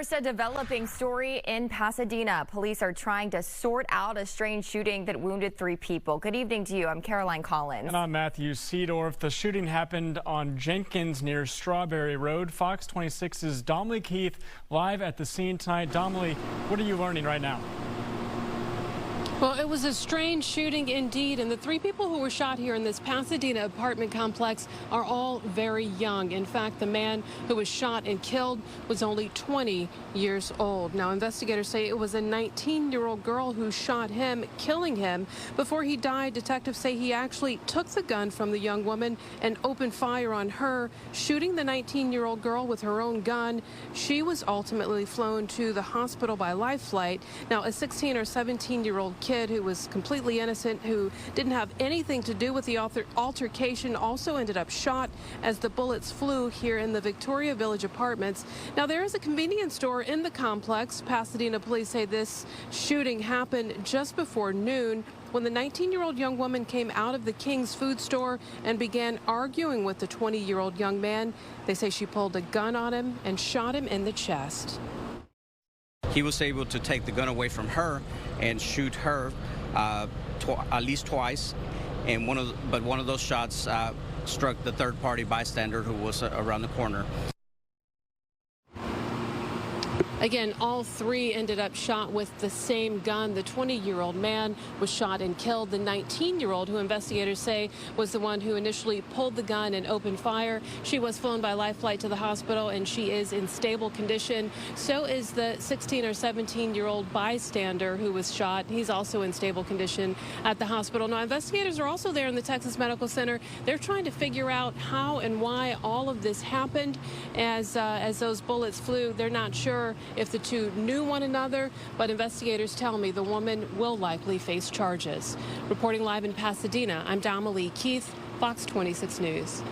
First, a developing story in Pasadena. Police are trying to sort out a strange shooting that wounded 3 people. Good evening to you. I'm Caroline Collins. And I'm Matthew Seedorf. The shooting happened on Jenkins near Strawberry Road. Fox 26's Damali Keith live at the scene tonight. Damali, what are you learning right now? Well, it was a strange shooting indeed, and the 3 people who were shot here in this Pasadena apartment complex are all very young. In fact, the man who was shot and killed was only 20 years old. Now, investigators say it was a 19-year-old girl who shot him, killing him. Before he died, detectives say he actually took the gun from the young woman and opened fire on her, shooting the 19-year-old girl with her own gun. She was ultimately flown to the hospital by life flight. Now, a 16 or 17-year-old kid who was completely innocent, who didn't have anything to do with the altercation, also ended up shot as the bullets flew here in the Victoria Village apartments. Now, there is a convenience store in the complex. Pasadena police say this shooting happened just before noon when the 19-year-old young woman came out of the King's food store and began arguing with the 20-year-old young man. They say she pulled a gun on him and shot him in the chest. He was able to take the gun away from her and shoot her at least twice, and one of those shots struck the third-party bystander who was around the corner. Again, all 3 ended up shot with the same gun. The 20-year-old man was shot and killed. The 19-year-old, who investigators say was the one who initially pulled the gun and opened fire, she was flown by life flight to the hospital, and she is in stable condition. So is the 16 or 17-year-old bystander who was shot. He's also in stable condition at the hospital. Now, investigators are also there in the Texas Medical Center. They're trying to figure out how and why all of this happened. As those bullets flew, they're not sure if the 2 knew one another, but investigators tell me the woman will likely face charges. Reporting live in Pasadena, I'm Damali Keith, Fox 26 News.